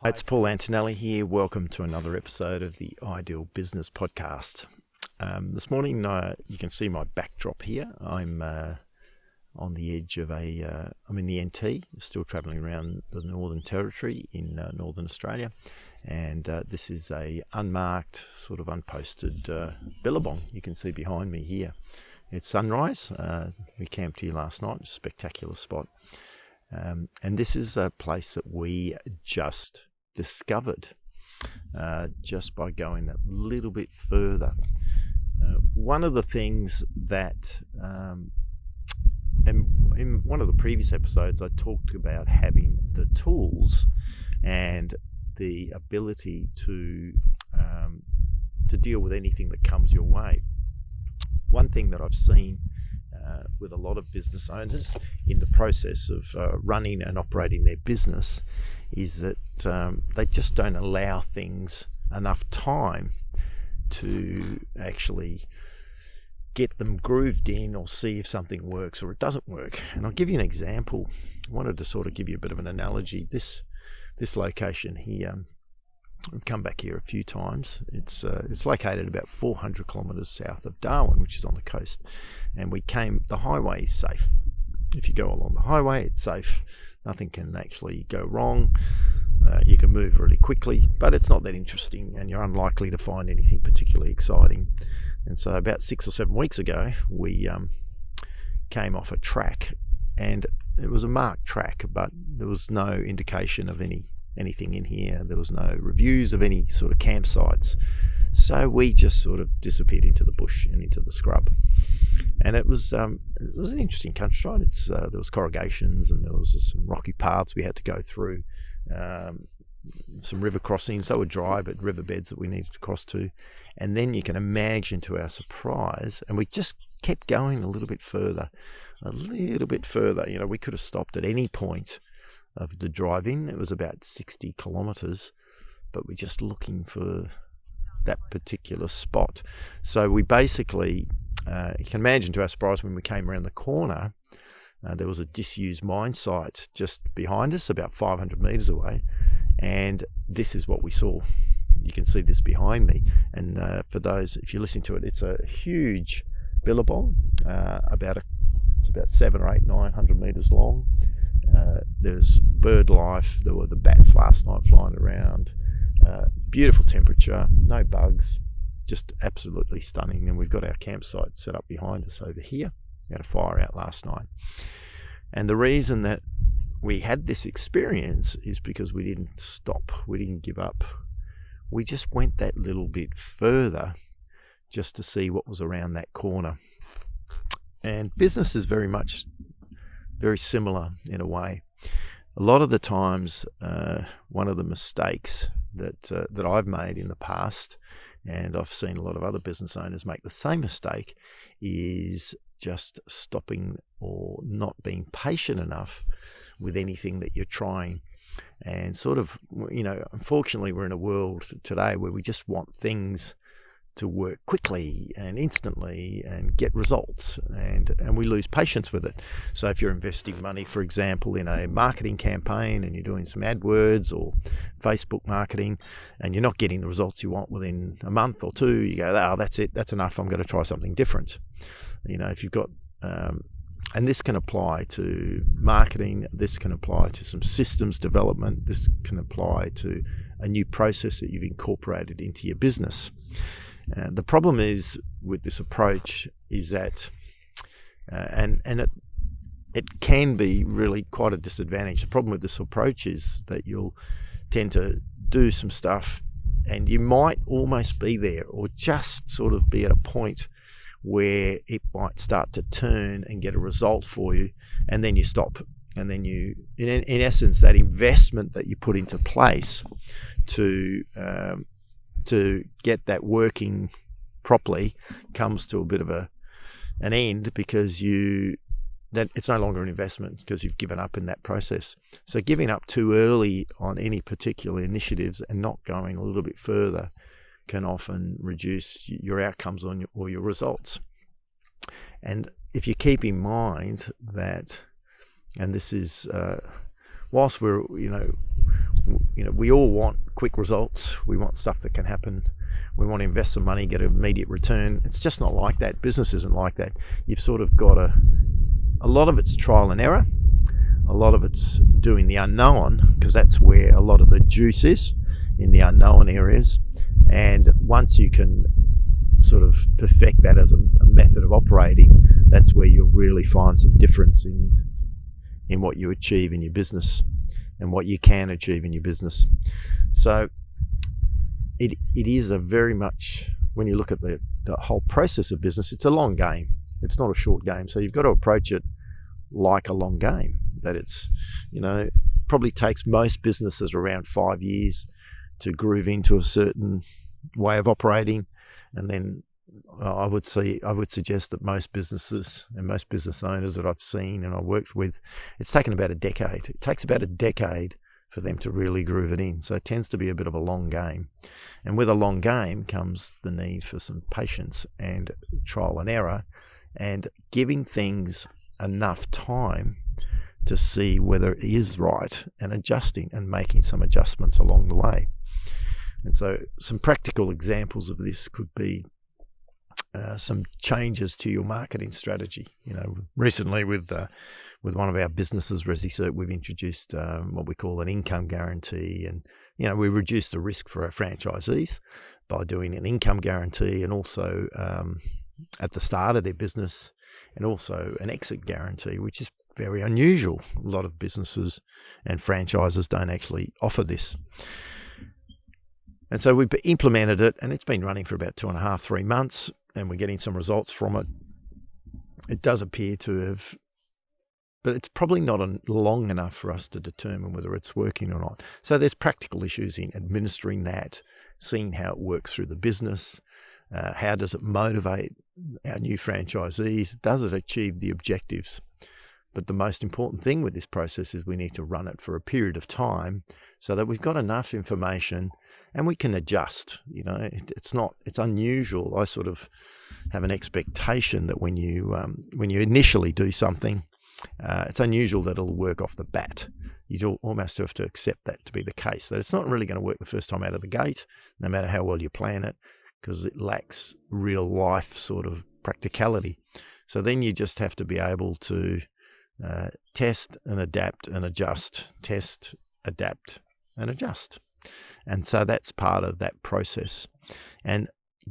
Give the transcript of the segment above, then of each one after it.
Hi, it's Paul Antonelli here. Welcome to another episode of the Ideal Business Podcast. This morning, you can see my backdrop here. I'm on the edge of I'm in the NT, still travelling around the Northern Territory in Northern Australia. And this is a unmarked, sort of unposted billabong you can see behind me here. It's sunrise. We camped here last night, a spectacular spot. And this is a place that we just discovered just by going a little bit further. One of the things that, and in one of the previous episodes, I talked about having the tools and the ability to deal with anything that comes your way. One thing that I've seen with a lot of business owners in the process of running and operating their business is that they just don't allow things enough time to actually get them grooved in or see if something works or it doesn't work. And I'll give you an example. I wanted to sort of give you a bit of an analogy. This location here, I've come back here a few times. It's located about 400 kilometres south of Darwin, which is on the coast. And the highway is safe. If you go along the highway, it's safe. Nothing can actually go wrong. You can move really quickly, but it's not that interesting and you're unlikely to find anything particularly exciting. And so about 6 or 7 weeks ago, we came off a track, and it was a marked track, but there was no indication of anything in here. There was no reviews of any sort of campsites. So we just sort of disappeared into the bush and into the scrub. And it was an interesting country, right? There was corrugations and there was some rocky paths we had to go through, some river crossings. They were dry, but riverbeds that we needed to cross to. And then you can imagine, to our surprise, and we just kept going a little bit further. You know, we could have stopped at any point of the drive-in. It was about 60 kilometres, but we're just looking for that particular spot. So we basically, you can imagine, to our surprise, when we came around the corner, there was a disused mine site just behind us, about 500 metres away, and this is what we saw. You can see this behind me, and for those, if you listen to it, it's a huge billabong, it's about 700 or 800, 900 metres long. There's bird life. There were the bats last night flying around. Beautiful temperature, no bugs, just absolutely stunning. And we've got our campsite set up behind us over here. We had a fire out last night. And the reason that we had this experience is because we didn't stop. We didn't give up. We just went that little bit further just to see what was around that corner. And business is very similar in a way. A lot of the times, one of the mistakes that I've made in the past, and I've seen a lot of other business owners make the same mistake, is just stopping or not being patient enough with anything that you're trying. And sort of, you know, unfortunately, we're in a world today where we just want things to work quickly and instantly and get results, and we lose patience with it. So if you're investing money, for example, in a marketing campaign and you're doing some AdWords or Facebook marketing and you're not getting the results you want within a month or two, you go, oh, that's it, that's enough, I'm going to try something different. You know, if you've got and this can apply to marketing, this can apply to some systems development, this can apply to a new process that you've incorporated into your business. The problem is with this approach is that, and it can be really quite a disadvantage. The problem with this approach is that you'll tend to do some stuff and you might almost be there, or just sort of be at a point where it might start to turn and get a result for you, and then you stop. And then you, in essence, that investment that you put into place to get that working properly comes to a bit of an end, because that it's no longer an investment because you've given up in that process. So giving up too early on any particular initiatives and not going a little bit further can often reduce your outcomes or your results. And if you keep in mind that, and this is whilst we're we all want quick results. We want stuff that can happen. We want to invest some money, get an immediate return. It's just not like that. Business isn't like that. You've sort of got a lot of it's trial and error. A lot of it's doing the unknown, because that's where a lot of the juice is, in the unknown areas. And once you can sort of perfect that as a method of operating, that's where you'll really find some difference in what you achieve in your business and what you can achieve in your business. So it is a very much, when you look at the whole process of business, it's a long game. It's not a short game. So you've got to approach it like a long game. That it's, probably takes most businesses around 5 years to groove into a certain way of operating. And then I would suggest that most businesses and most business owners that I've seen and I've worked with, it's taken about a decade. It takes about a decade for them to really groove it in. So it tends to be a bit of a long game. And with a long game comes the need for some patience and trial and error, and giving things enough time to see whether it is right, and adjusting and making some adjustments along the way. And so some practical examples of this could be some changes to your marketing strategy. Recently with one of our businesses, ResiCert, we've introduced what we call an income guarantee, and we reduce the risk for our franchisees by doing an income guarantee, and also at the start of their business, and also an exit guarantee, which is very unusual. A lot of businesses and franchises don't actually offer this. And so we've implemented it, and it's been running for about 2.5, 3 months, and we're getting some results from it. It does appear to have, but it's probably not long enough for us to determine whether it's working or not. So there's practical issues in administering that, seeing how it works through the business. How does it motivate our new franchisees? Does it achieve the objectives? But the most important thing with this process is we need to run it for a period of time so that we've got enough information and we can adjust. It's unusual. I sort of have an expectation that when you initially do something, it's unusual that it'll work off the bat. You almost have to accept that to be the case, that it's not really going to work the first time out of the gate, no matter how well you plan it, because it lacks real life sort of practicality. So then you just have to be able to test and adapt and adjust, test, adapt and adjust. And so that's part of that process. And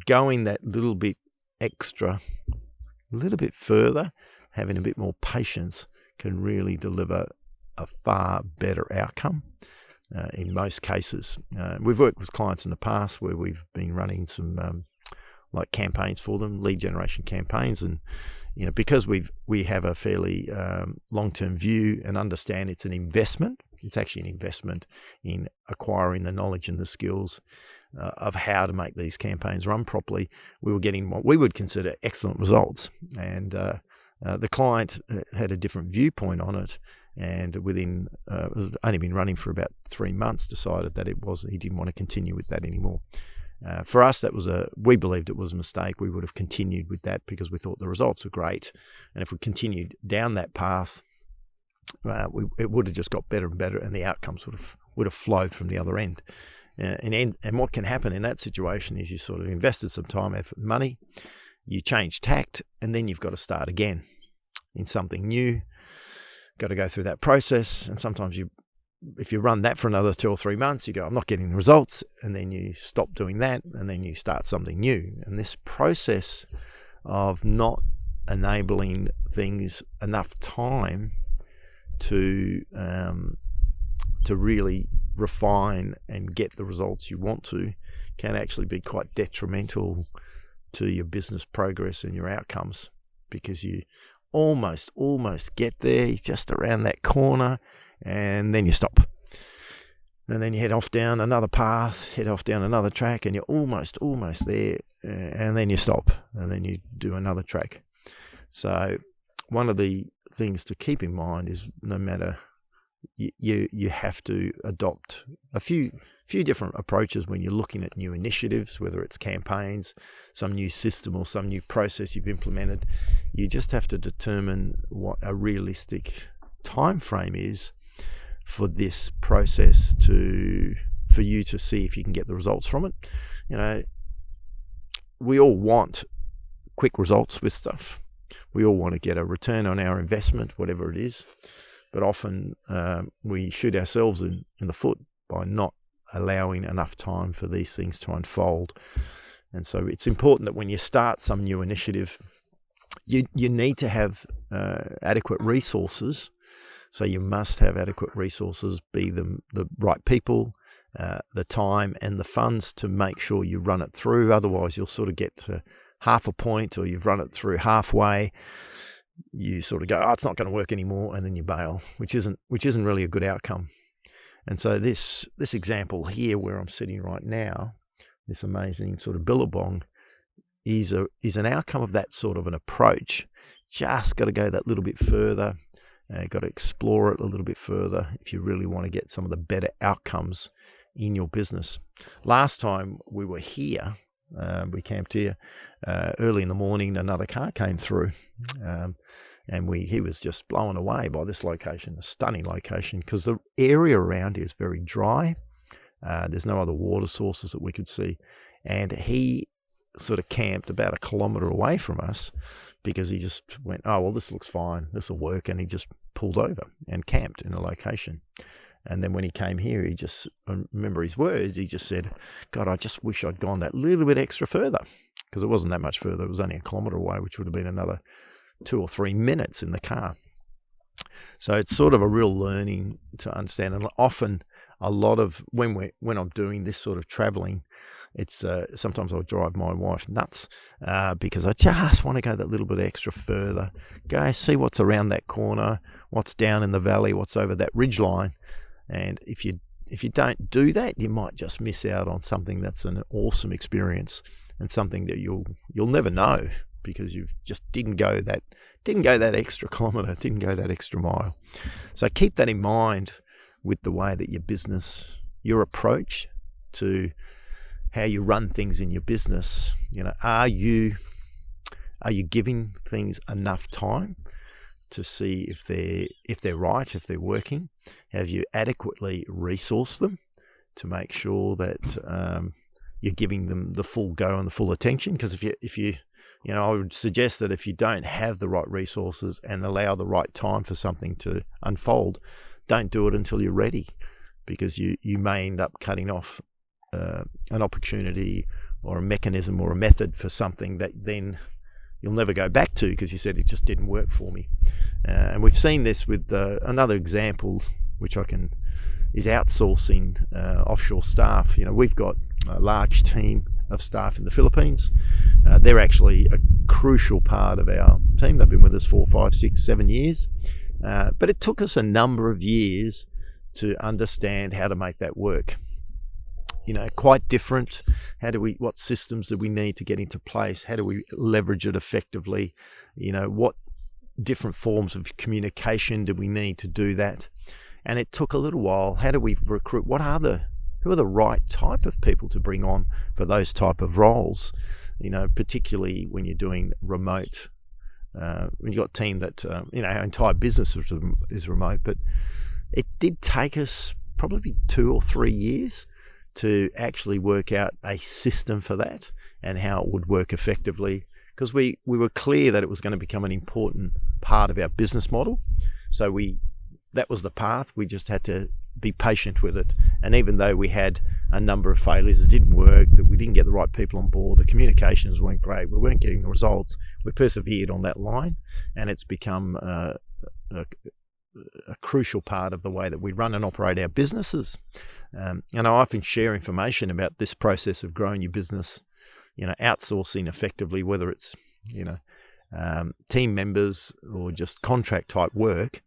going that little bit extra, a little bit further, having a bit more patience can really deliver a far better outcome in most cases. We've worked with clients in the past where we've been running some like campaigns for them, lead generation campaigns, and because we have a fairly long-term view and understand it's an investment. It's actually an investment in acquiring the knowledge and the skills of how to make these campaigns run properly. We were getting what we would consider excellent results, and the client had a different viewpoint on it, and within it was only been running for about 3 months, decided that he didn't want to continue with that anymore. For us, we believed it was a mistake. We would have continued with that because we thought the results were great, and if we continued down that path, it would have just got better and better, and the outcomes would have flowed from the other end. And what can happen in that situation is you sort of invested some time, effort, and money, you change tact, and then you've got to start again in something new. Got to go through that process, and sometimes if you run that for another 2 or 3 months, you go, I'm not getting the results, and then you stop doing that, and then you start something new. And this process of not enabling things enough time to really refine and get the results you want to can actually be quite detrimental to your business progress and your outcomes, because you almost get there, just around that corner, and then you stop. And then you head off down another path, head off down another track, and you're almost there, and then you stop, and then you do another track. So one of the things to keep in mind is no matter, you have to adopt a few different approaches when you're looking at new initiatives, whether it's campaigns, some new system or some new process you've implemented. You just have to determine what a realistic time frame is for this process to for you to see if you can get the results from it. You know, we all want quick results with stuff. We all want to get a return on our investment, whatever it is. But often we shoot ourselves in the foot by not allowing enough time for these things to unfold. And so it's important that when you start some new initiative, you need to have adequate resources. So you must have adequate resources, be them the right people, the time and the funds to make sure you run it through. Otherwise, you'll sort of get to half a point, or you've run it through halfway. You sort of go, oh, it's not going to work anymore, and then you bail, which isn't really a good outcome. And so this example here, where I'm sitting right now, this amazing sort of billabong, is an outcome of that sort of an approach. Just got to go that little bit further. Got to explore it a little bit further if you really want to get some of the better outcomes in your business. Last time we were here, we camped here early in the morning. Another car came through, and he was just blown away by this location, a stunning location, because the area around here is very dry. There's no other water sources that we could see, and he sort of camped about 1 kilometre away from us because he just went, oh, well, this looks fine, this will work, and he just pulled over and camped in a location. And then when he came here, he just, I remember his words, he just said, God, I just wish I'd gone that little bit extra further, because it wasn't that much further. It was only 1 kilometre away, which would have been another 2 or 3 minutes in the car. So it's sort of a real learning to understand. And often a lot of, when I'm doing this sort of travelling, it's sometimes I'll drive my wife nuts because I just want to go that little bit extra further. Go see what's around that corner, what's down in the valley, what's over that ridge line. And if you don't do that, you might just miss out on something that's an awesome experience, and something that you'll never know because you just didn't go that extra kilometre, didn't go that extra mile. So keep that in mind with the way that your business, your approach to how you run things in your business. You know, are you giving things enough time to see if they're right, if they're working? Have you adequately resourced them to make sure that you're giving them the full go and the full attention? Because if you I would suggest that if you don't have the right resources and allow the right time for something to unfold, don't do it until you're ready, because you may end up cutting off an opportunity or a mechanism or a method for something that then you'll never go back to because you said it just didn't work for me. And we've seen this with another example, which is outsourcing offshore staff. You know, we've got a large team of staff in the Philippines. They're actually a crucial part of our team. They've been with us 4, 5, 6, 7 years. But it took us a number of years to understand how to make that work. You know, quite different. What systems do we need to get into place? How do we leverage it effectively? You know, what different forms of communication do we need to do that? And it took a little while. How do we recruit? Who are the right type of people to bring on for those type of roles? You know, particularly when you're doing remote, when you've got a team that, our entire business is remote. But it did take us probably 2 or 3 years to actually work out a system for that and how it would work effectively, because we were clear that it was going to become an important part of our business model. So that was the path. We just had to be patient with it. And even though we had a number of failures, it didn't work, that we didn't get the right people on board, the communications weren't great, we weren't getting the results, we persevered on that line, and it's become a crucial part of the way that we run and operate our businesses. And I often share information about this process of growing your business, outsourcing effectively, whether it's, team members or just contract type work.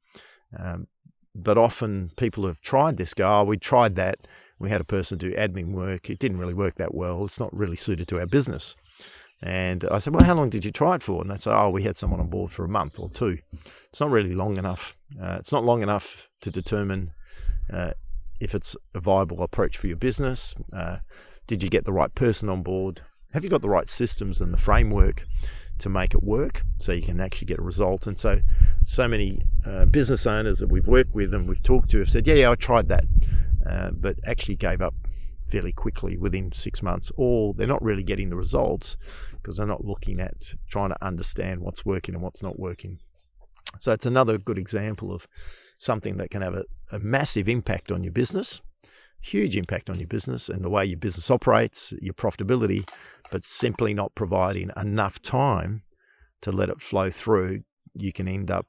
But often people have tried this, we tried that. We had a person do admin work. It didn't really work that well. It's not really suited to our business. And I said, well, how long did you try it for? And they said, we had someone on board for a month or 2. It's not really long enough. It's not long enough to determine if it's a viable approach for your business. Did you get the right person on board? Have you got the right systems and the framework to make it work so you can actually get a result? And so many business owners that we've worked with and we've talked to have said, yeah, I tried that. but actually gave up fairly quickly within 6 months, or they're not really getting the results because they're not looking at trying to understand what's working and what's not working. So it's another good example of something that can have a massive impact on your business, huge impact on your business and the way your business operates, your profitability, but simply not providing enough time to let it flow through. You can end up,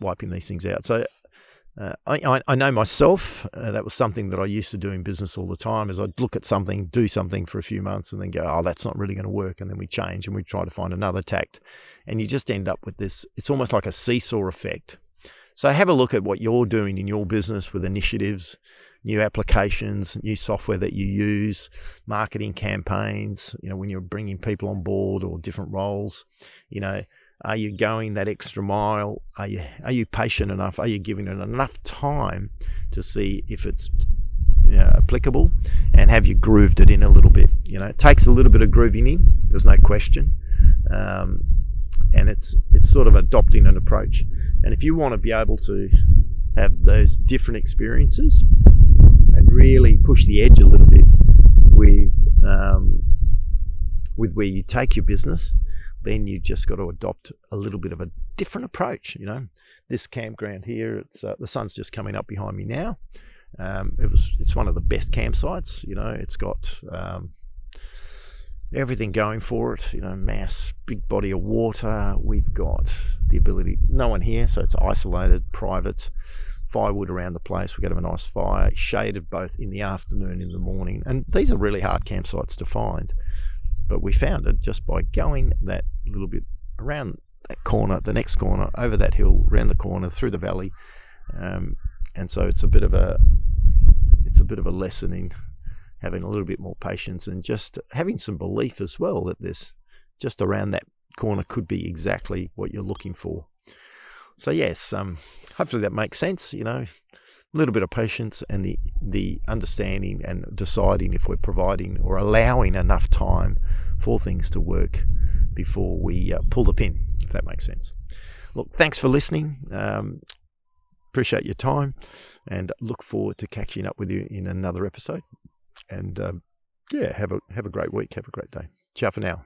wiping these things out. So I know myself, that was something that I used to do in business all the time, is I'd look at something, do something for a few months and then go, oh, that's not really going to work. And then we change and we try to find another tact. And you just end up with this, it's almost like a seesaw effect. So have a look at what you're doing in your business with initiatives, new applications, new software that you use, marketing campaigns, when you're bringing people on board or different roles, are you going that extra mile? Are you patient enough? Are you giving it enough time to see if it's applicable? And have you grooved it in a little bit? It takes a little bit of grooving in, there's no question. And it's sort of adopting an approach. And if you want to be able to have those different experiences and really push the edge a little bit with where you take your business, then you just got to adopt a little bit of a different approach. This campground here, it's the sun's just coming up behind me now. It's one of the best campsites. It's got everything going for it. Mass, big body of water. We've got the ability. No one here, so it's isolated, private. Firewood around the place. We've got to have a nice fire, shaded both in the afternoon and in the morning. And these are really hard campsites to find. But we found it just by going that little bit around that corner, the next corner, over that hill, around the corner, through the valley, and so it's a bit of a lesson in having a little bit more patience and just having some belief as well that this just around that corner could be exactly what you're looking for. So yes, hopefully that makes sense. A little bit of patience and the understanding and deciding if we're providing or allowing enough time for things to work before we pull the pin, if that makes sense. Look, thanks for listening. Appreciate your time and look forward to catching up with you in another episode. And have a great week. Have a great day. Ciao for now.